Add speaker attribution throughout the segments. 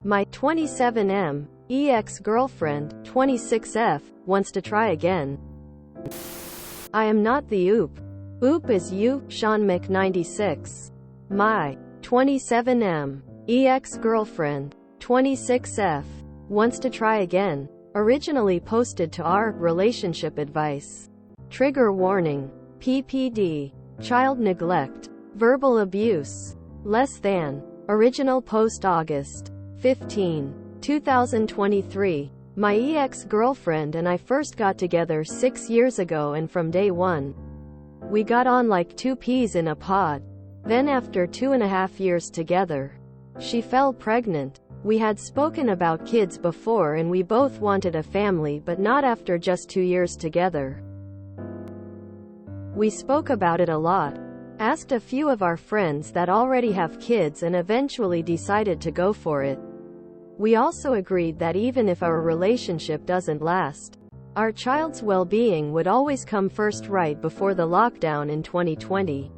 Speaker 1: My 27M ex-girlfriend, 26F, wants to try again. I am not the oop. Oop is you, Sean Mc96. My 27M ex-girlfriend, 26F, wants to try again. Originally posted to our relationship advice. Trigger warning. PPD. Child neglect. Verbal abuse. Less than. Original post August 15, 2023. My ex-girlfriend and I first got together 6 years ago, and from day one, we got on like two peas in a pod. Then after 2.5 years together, she fell pregnant. We had spoken about kids before and we both wanted a family, but not after just 2 years together. We spoke about it a lot, asked a few of our friends that already have kids, and eventually decided to go for it. We also agreed that even if our relationship doesn't last, our child's well-being would always come first. Right before the lockdown in 2020,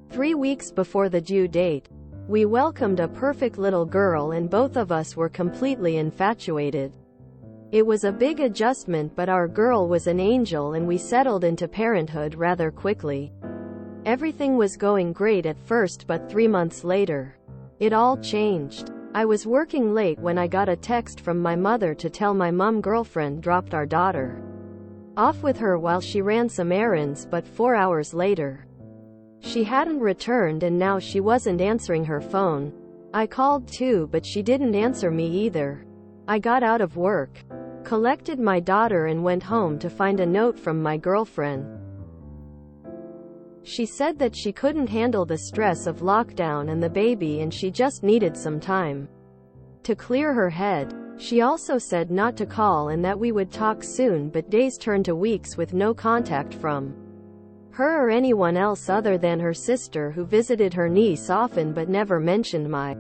Speaker 1: 3 weeks before the due date, we welcomed a perfect little girl and both of us were completely infatuated. It was a big adjustment, but our girl was an angel and we settled into parenthood rather quickly. Everything was going great at first, but 3 months later, it all changed. I was working late when I got a text from my mother to tell my girlfriend dropped our daughter off with her while she ran some errands, but 4 hours later, she hadn't returned and now she wasn't answering her phone. I called too, but she didn't answer me either. I got out of work, collected my daughter and went home to find a note from my girlfriend. She said that she couldn't handle the stress of lockdown and the baby and she just needed some time to clear her head. She also said not to call and that we would talk soon, but days turned to weeks with no contact from her or anyone else other than her sister, who visited her niece often but never mentioned my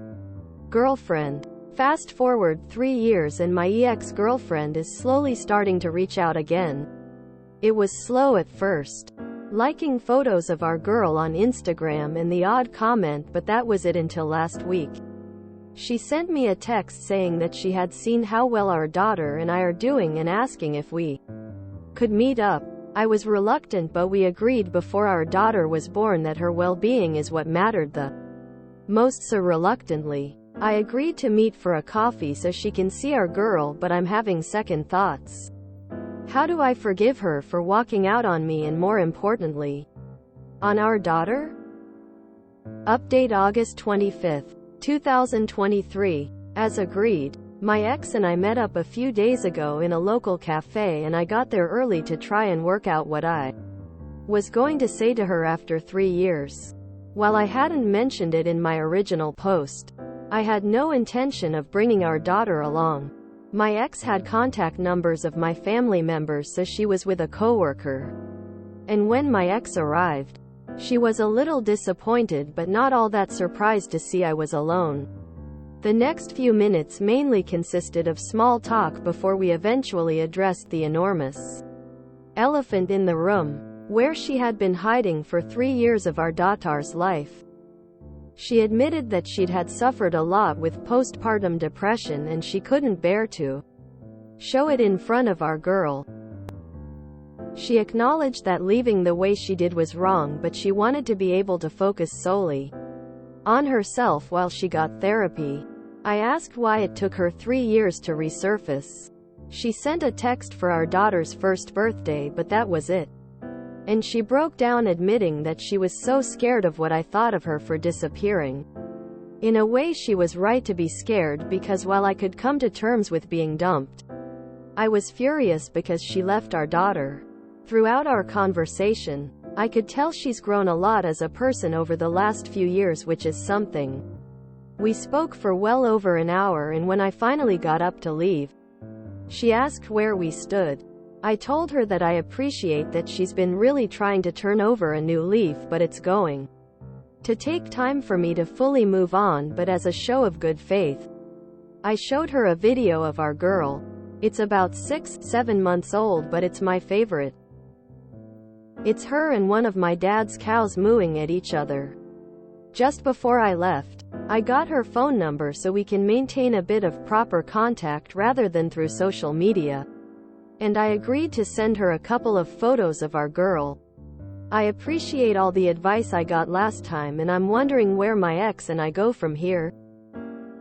Speaker 1: girlfriend. Fast forward 3 years and my ex-girlfriend is slowly starting to reach out again. It was slow at first, liking photos of our girl on Instagram and the odd comment, but that was it until last week. She sent me a text saying that she had seen how well our daughter and I are doing and asking if we could meet up. I was reluctant, but we agreed before our daughter was born that her well-being is what mattered the most, so reluctantly, I agreed to meet for a coffee so she can see our girl, but I'm having second thoughts. How do I forgive her for walking out on me and, more importantly, on our daughter? Update August 25, 2023. As agreed, my ex and I met up a few days ago in a local cafe and I got there early to try and work out what I was going to say to her after 3 years. While I hadn't mentioned it in my original post, I had no intention of bringing our daughter along. My ex had contact numbers of my family members, so she was with a coworker. And when my ex arrived, she was a little disappointed but not all that surprised to see I was alone. The next few minutes mainly consisted of small talk before we eventually addressed the enormous elephant in the room, where she had been hiding for 3 years of our daughter's life. She admitted that she'd had suffered a lot with postpartum depression and she couldn't bear to show it in front of our girl. She acknowledged that leaving the way she did was wrong, but she wanted to be able to focus solely on herself while she got therapy. I asked why it took her 3 years to resurface. She sent a text for our daughter's first birthday, but that was it. And she broke down, admitting that she was so scared of what I thought of her for disappearing. In a way, she was right to be scared, because while I could come to terms with being dumped, I was furious because she left our daughter. Throughout our conversation, I could tell she's grown a lot as a person over the last few years, which is something. We spoke for well over an hour, and when I finally got up to leave, she asked where we stood. I told her that I appreciate that she's been really trying to turn over a new leaf, but it's going to take time for me to fully move on. But as a show of good faith, I showed her a video of our girl. It's about 6-7 months old, but it's my favorite. It's her and one of my dad's cows mooing at each other. Just before I left, I got her phone number so we can maintain a bit of proper contact rather than through social media. And I agreed to send her a couple of photos of our girl. I appreciate all the advice I got last time, and I'm wondering where my ex and I go from here.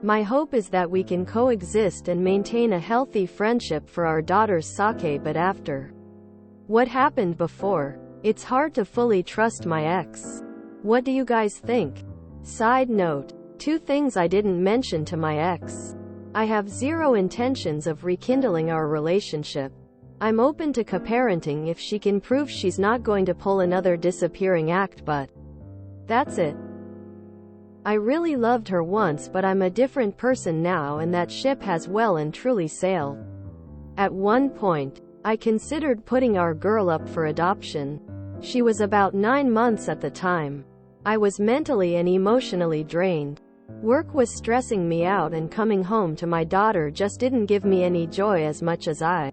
Speaker 1: My hope is that we can coexist and maintain a healthy friendship for our daughter's sake, but after what happened before, it's hard to fully trust my ex. What do you guys think? Side note: 2 things I didn't mention to my ex. I have zero intentions of rekindling our relationship. I'm open to co-parenting if she can prove she's not going to pull another disappearing act, but that's it. I really loved her once, but I'm a different person now, and that ship has well and truly sailed. At one point, I considered putting our girl up for adoption. She was about 9 months at the time. I was mentally and emotionally drained. Work was stressing me out, and coming home to my daughter just didn't give me any joy as much as I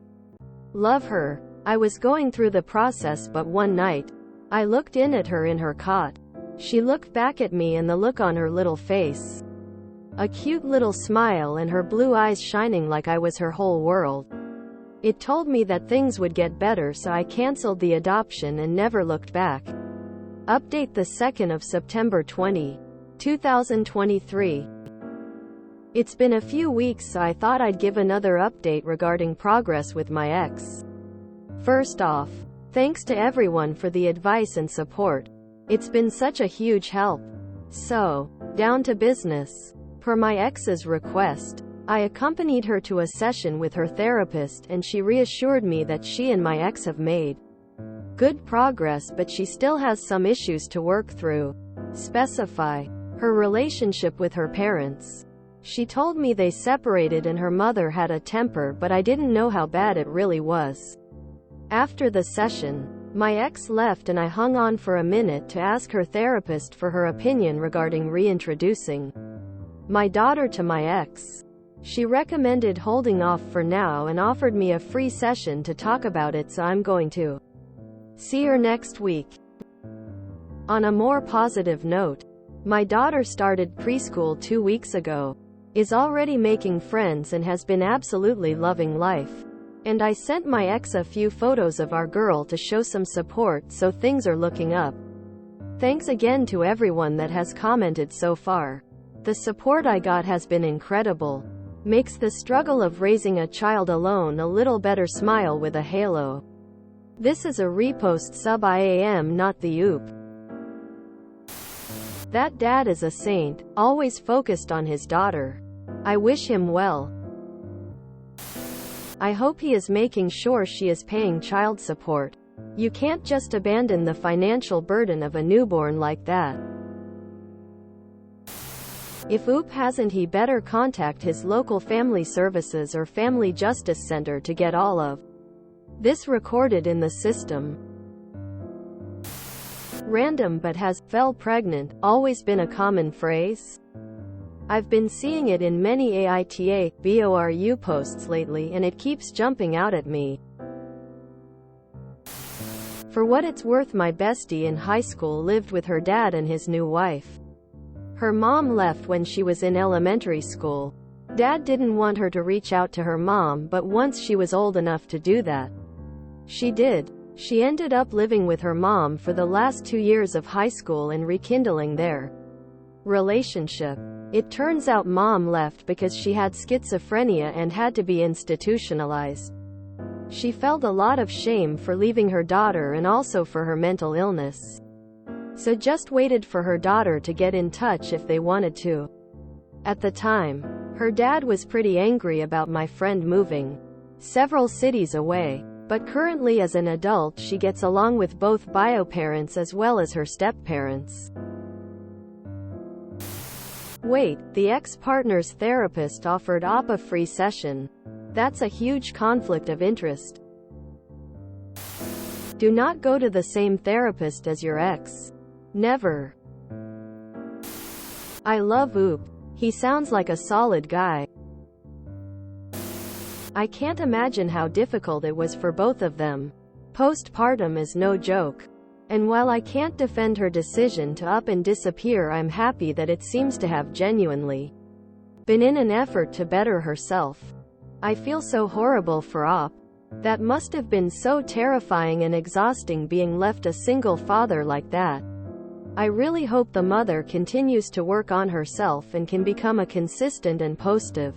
Speaker 1: love her. I was going through the process, but one night, I looked in at her in her cot. She looked back at me, and the look on her little face, a cute little smile, and her blue eyes shining like I was her whole world. It told me that things would get better, so I canceled the adoption and never looked back. Update: the 2nd of September 2023. It's been a few weeks, so I thought I'd give another update regarding progress with my ex. First off, thanks to everyone for the advice and support. It's been such a huge help. So, down to business. Per my ex's request, I accompanied her to a session with her therapist, and she reassured me that she and my ex have made good progress, but she still has some issues to work through. Specify: her relationship with her parents. She told me they separated and her mother had a temper, but I didn't know how bad it really was. After the session, my ex left, and I hung on for a minute to ask her therapist for her opinion regarding reintroducing my daughter to my ex. She recommended holding off for now and offered me a free session to talk about it, so I'm going to see her next week. On a more positive note, my daughter started preschool 2 weeks ago, is already making friends, and has been absolutely loving life. And I sent my ex a few photos of our girl to show some support, so things are looking up. Thanks again to everyone that has commented so far. The support I got has been incredible. Makes the struggle of raising a child alone a little better. Smile with a halo. This is a repost sub IAM, not the oop. That dad is a saint, always focused on his daughter. I wish him well. I hope he is making sure she is paying child support. You can't just abandon the financial burden of a newborn like that. If oop hasn't, he better contact his local family services or family justice center to get all of this recorded in the system. Random but has fell pregnant always been a common phrase? I've been seeing it in many AITA BORU posts lately, and it keeps jumping out at me. For what it's worth, my bestie in high school lived with her dad and his new wife. Her mom left when she was in elementary school. Dad didn't want her to reach out to her mom, but once she was old enough to do that, she did. She ended up living with her mom for the last 2 years of high school and rekindling their relationship. It turns out mom left because she had schizophrenia and had to be institutionalized. She felt a lot of shame for leaving her daughter and also for her mental illness. So just waited for her daughter to get in touch if they wanted to. At the time, her dad was pretty angry about my friend moving several cities away. But currently as an adult she gets along with both bio parents as well as her step-parents. Wait, the ex-partner's therapist offered op a free session. That's a huge conflict of interest. Do not go to the same therapist as your ex. Never. I love oop. He sounds like a solid guy. I can't imagine how difficult it was for both of them. Postpartum is no joke. And while I can't defend her decision to up and disappear, I'm happy that it seems to have genuinely been in an effort to better herself. I feel so horrible for Op. That must have been so terrifying and exhausting, being left a single father like that. I really hope the mother continues to work on herself and can become a consistent and positive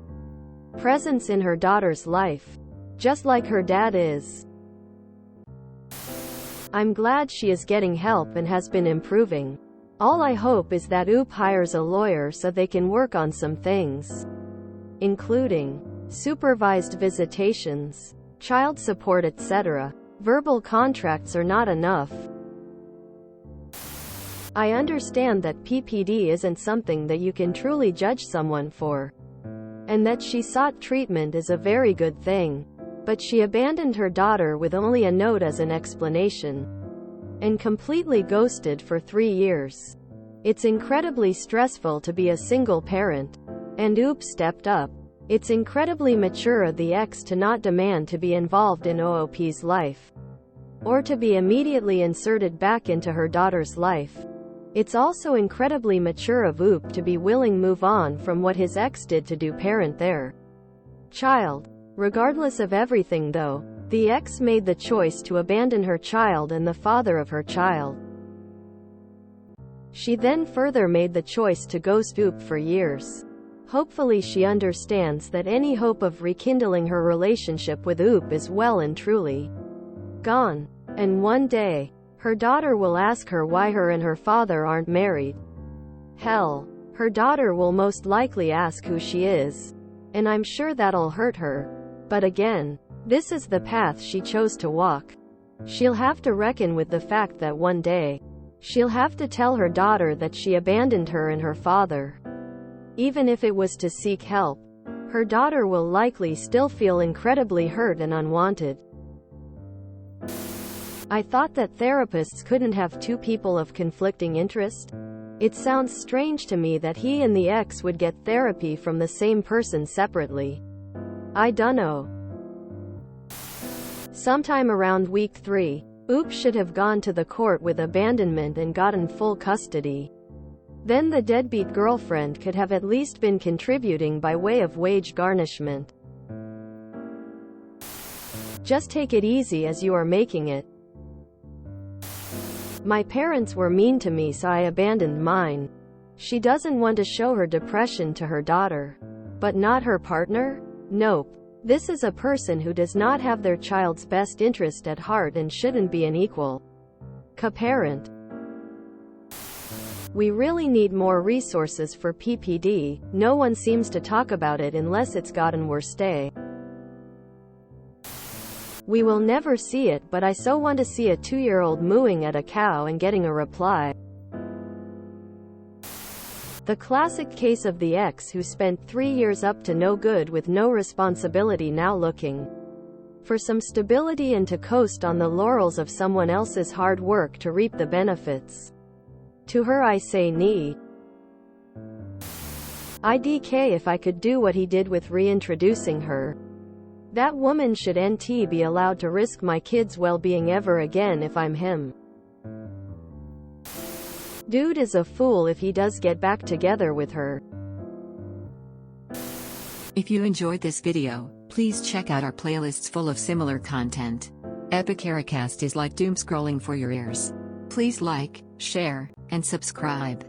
Speaker 1: presence in her daughter's life, just like her dad is. I'm glad she is getting help and has been improving. All I hope is that Oop hires a lawyer so they can work on some things, including supervised visitations, child support, etc. Verbal contracts are not enough. I understand that PPD isn't something that you can truly judge someone for, and that she sought treatment is a very good thing. But she abandoned her daughter with only a note as an explanation, and completely ghosted for 3 years. It's incredibly stressful to be a single parent, and Oop stepped up. It's incredibly mature of the ex to not demand to be involved in OOP's life, or to be immediately inserted back into her daughter's life. It's also incredibly mature of Oop to be willing to move on from what his ex did to do parent their child. Regardless of everything though, the ex made the choice to abandon her child and the father of her child. She then further made the choice to ghost Oop for years. Hopefully she understands that any hope of rekindling her relationship with Oop is well and truly gone. And one day, her daughter will ask her why her and her father aren't married. Hell, her daughter will most likely ask who she is. And I'm sure that'll hurt her. But again, this is the path she chose to walk. She'll have to reckon with the fact that one day, she'll have to tell her daughter that she abandoned her and her father. Even if it was to seek help, her daughter will likely still feel incredibly hurt and unwanted. I thought that therapists couldn't have two people of conflicting interest. It sounds strange to me that he and the ex would get therapy from the same person separately. I dunno. Sometime around week 3, Oop should have gone to the court with abandonment and gotten full custody. Then the deadbeat girlfriend could have at least been contributing by way of wage garnishment. Just take it easy as you are making it. My parents were mean to me, so I abandoned mine. She doesn't want to show her depression to her daughter. But not her partner? Nope. This is a person who does not have their child's best interest at heart and shouldn't be an equal co-parent. We really need more resources for PPD. No one seems to talk about it unless it's gotten worse. We will never see it, but I so want to see a 2-year-old mooing at a cow and getting a reply. The classic case of the ex who spent 3 years up to no good with no responsibility, now looking for some stability and to coast on the laurels of someone else's hard work to reap the benefits. To her I say nee. IDK if I could do what he did with reintroducing her. That woman should NT be allowed to risk my kid's well-being ever again if I'm him. Dude is a fool if he does get back together with her.
Speaker 2: If you enjoyed this video, please check out our playlists full of similar content. Epicaricast is like doom scrolling for your ears. Please like, share, and subscribe.